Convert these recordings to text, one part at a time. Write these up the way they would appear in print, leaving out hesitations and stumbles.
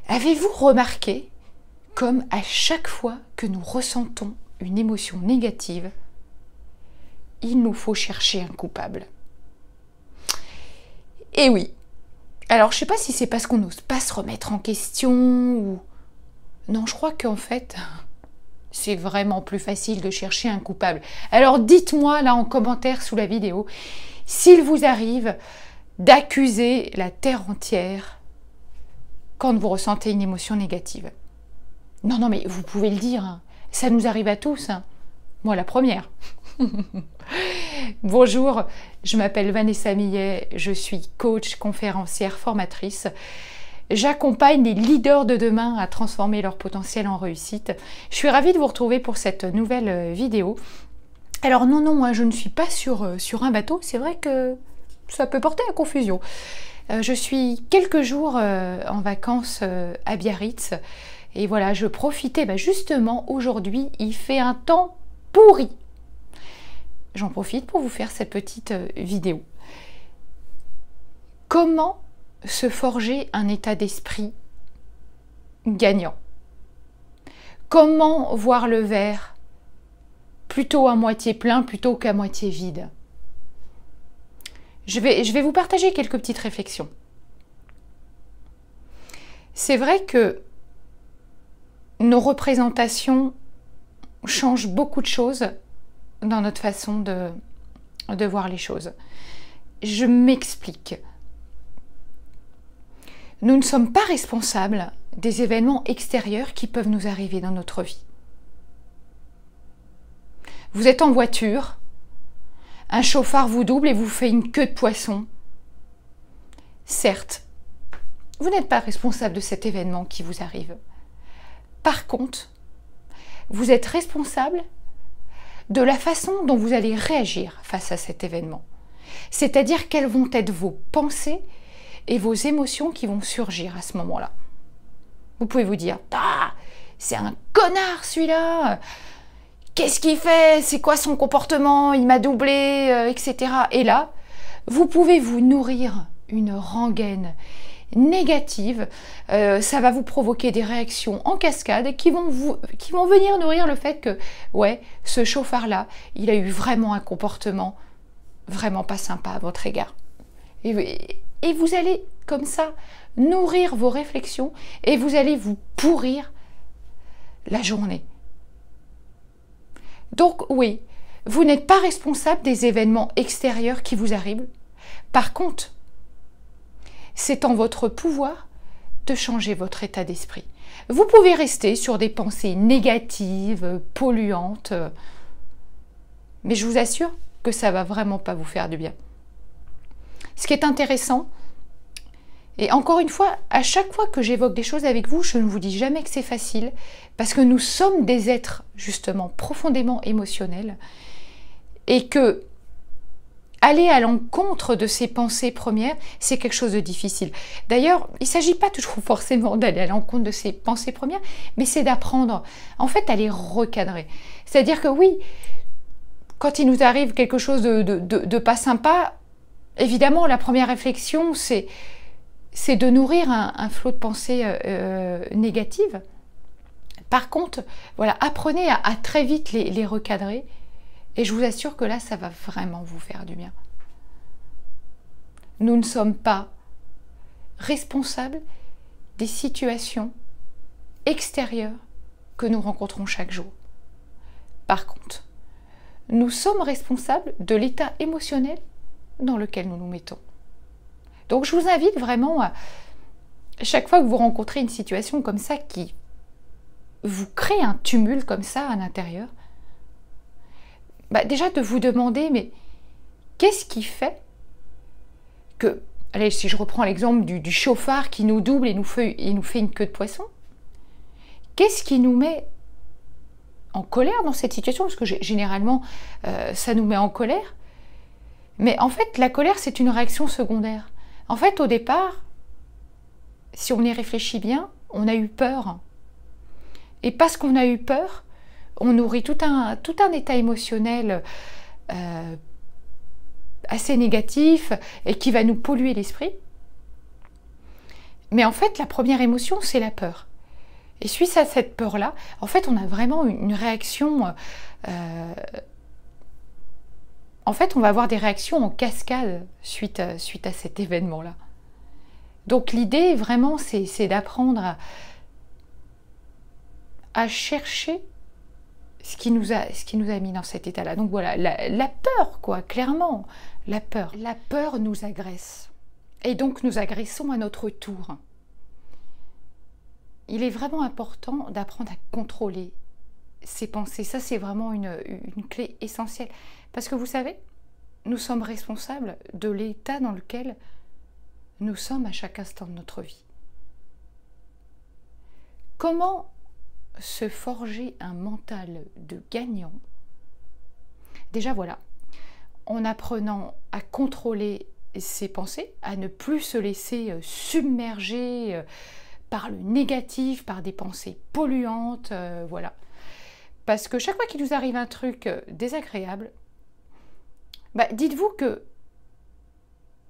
Avez-vous remarqué comme à chaque fois que nous ressentons une émotion négative, il nous faut chercher un coupable? Et oui. Alors, je ne sais pas si c'est parce qu'on n'ose pas se remettre en question ou... Non, je crois qu'en fait, c'est vraiment plus facile de chercher un coupable. Alors, dites-moi là en commentaire sous la vidéo, s'il vous arrive d'accuser la terre entière quand vous ressentez une émotion négative. Non, non, mais vous pouvez le dire, hein. Ça nous arrive à tous, hein. Moi, la première. Bonjour, je m'appelle Vanessa Millet, je suis coach, conférencière, formatrice. J'accompagne les leaders de demain à transformer leur potentiel en réussite. Je suis ravie de vous retrouver pour cette nouvelle vidéo. Alors non, moi je ne suis pas sur un bateau, c'est vrai que ça peut porter à confusion. Je suis quelques jours en vacances à Biarritz et voilà, je profitais, justement aujourd'hui, il fait un temps pourri. J'en profite pour vous faire cette petite vidéo. Comment se forger un état d'esprit gagnant? Comment voir le verre plutôt à moitié plein plutôt qu'à moitié vide? Je vais vous partager quelques petites réflexions. C'est vrai que nos représentations changent beaucoup de choses dans notre façon de voir les choses. Je m'explique. Nous ne sommes pas responsables des événements extérieurs qui peuvent nous arriver dans notre vie. Vous êtes en voiture, un chauffard vous double et vous fait une queue de poisson. Certes, vous n'êtes pas responsable de cet événement qui vous arrive. Par contre, vous êtes responsable de la façon dont vous allez réagir face à cet événement. C'est-à-dire quelles vont être vos pensées et vos émotions qui vont surgir à ce moment-là. Vous pouvez vous dire « Ah, c'est un connard celui-là, qu'est-ce qu'il fait? C'est quoi son comportement? Il m'a doublé, etc. » Et là, vous pouvez vous nourrir une rengaine négative, ça va vous provoquer des réactions en cascade qui vont venir nourrir le fait que, ouais, ce chauffard-là, il a eu vraiment un comportement vraiment pas sympa à votre égard. Et vous allez, comme ça, nourrir vos réflexions et vous allez vous pourrir la journée. Donc, oui, vous n'êtes pas responsable des événements extérieurs qui vous arrivent. Par contre, c'est en votre pouvoir de changer votre état d'esprit. Vous pouvez rester sur des pensées négatives, polluantes, mais je vous assure que ça ne va vraiment pas vous faire du bien. Ce qui est intéressant, et encore une fois, à chaque fois que j'évoque des choses avec vous, je ne vous dis jamais que c'est facile, parce que nous sommes des êtres, justement, profondément émotionnels, et que aller à l'encontre de ses pensées premières, c'est quelque chose de difficile. D'ailleurs, il ne s'agit pas toujours forcément d'aller à l'encontre de ses pensées premières, mais c'est d'apprendre, en fait, à les recadrer. C'est-à-dire que oui, quand il nous arrive quelque chose de pas sympa, évidemment, la première réflexion, c'est de nourrir un flot de pensées négatives. Par contre, voilà, apprenez à très vite les recadrer. Et je vous assure que là, ça va vraiment vous faire du bien. Nous ne sommes pas responsables des situations extérieures que nous rencontrons chaque jour. Par contre, nous sommes responsables de l'état émotionnel dans lequel nous nous mettons. Donc je vous invite vraiment à chaque fois que vous rencontrez une situation comme ça qui vous crée un tumulte comme ça à l'intérieur, déjà de vous demander, mais qu'est-ce qui fait que, allez, si je reprends l'exemple du chauffard qui nous double et nous fait une queue de poisson, qu'est-ce qui nous met en colère dans cette situation? Parce que généralement, ça nous met en colère. Mais en fait, la colère, c'est une réaction secondaire. En fait, au départ, si on y réfléchit bien, on a eu peur. Et parce qu'on a eu peur, on nourrit tout un état émotionnel assez négatif et qui va nous polluer l'esprit. Mais en fait, la première émotion, c'est la peur. Et suite à cette peur-là, en fait, on a vraiment une réaction... en fait, on va avoir des réactions en cascade suite à cet événement-là. Donc l'idée, vraiment, c'est d'apprendre à chercher ce qui nous a mis dans cet état-là. Donc voilà, la peur, quoi, clairement. La peur. La peur nous agresse. Et donc, nous agressons à notre tour. Il est vraiment important d'apprendre à contrôler ses pensées. Ça, c'est vraiment une clé essentielle. Parce que vous savez, nous sommes responsables de l'état dans lequel nous sommes à chaque instant de notre vie. Comment se forger un mental de gagnant? Déjà, voilà, en apprenant à contrôler ses pensées, à ne plus se laisser submerger par le négatif, par des pensées polluantes, voilà. Parce que chaque fois qu'il nous arrive un truc désagréable, dites-vous que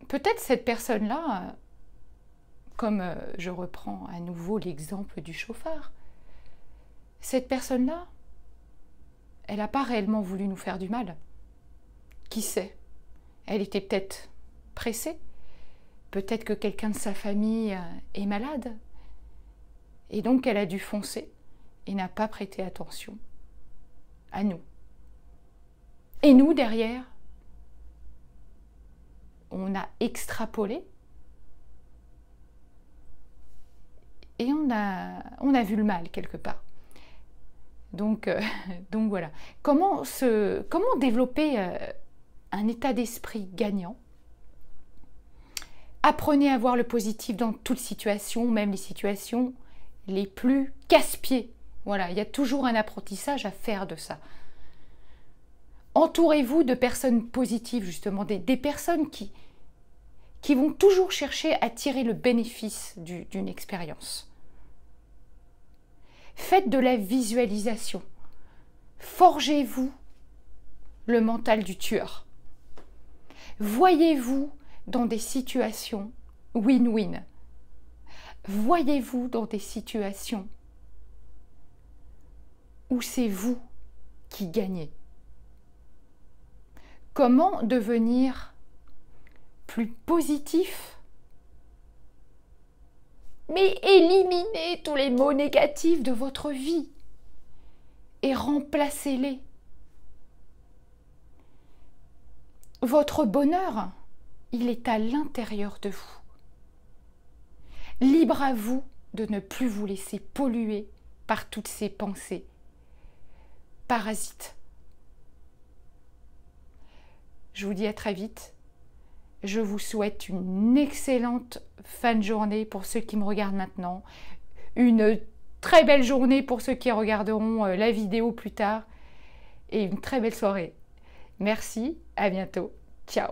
peut-être cette personne-là, comme je reprends à nouveau l'exemple du chauffard, cette personne-là, elle n'a pas réellement voulu nous faire du mal. Qui sait? Elle était peut-être pressée. Peut-être que quelqu'un de sa famille est malade. Et donc, elle a dû foncer et n'a pas prêté attention à nous. Et nous, derrière, on a extrapolé et on a vu le mal quelque part. Donc voilà. Comment développer un état d'esprit gagnant? Apprenez à voir le positif dans toute situation, même les situations les plus casse-pieds. Voilà, il y a toujours un apprentissage à faire de ça. Entourez-vous de personnes positives, justement, des personnes qui vont toujours chercher à tirer le bénéfice d'une expérience. Faites de la visualisation. Forgez-vous le mental du tueur. Voyez-vous dans des situations win-win. Voyez-vous dans des situations où c'est vous qui gagnez. Comment devenir plus positif? Mais éliminez tous les mots négatifs de votre vie et remplacez-les. Votre bonheur, il est à l'intérieur de vous. Libre à vous de ne plus vous laisser polluer par toutes ces pensées parasites. Je vous dis à très vite. Je vous souhaite une excellente fin de journée pour ceux qui me regardent maintenant. Une très belle journée pour ceux qui regarderont la vidéo plus tard. Et une très belle soirée. Merci, à bientôt. Ciao.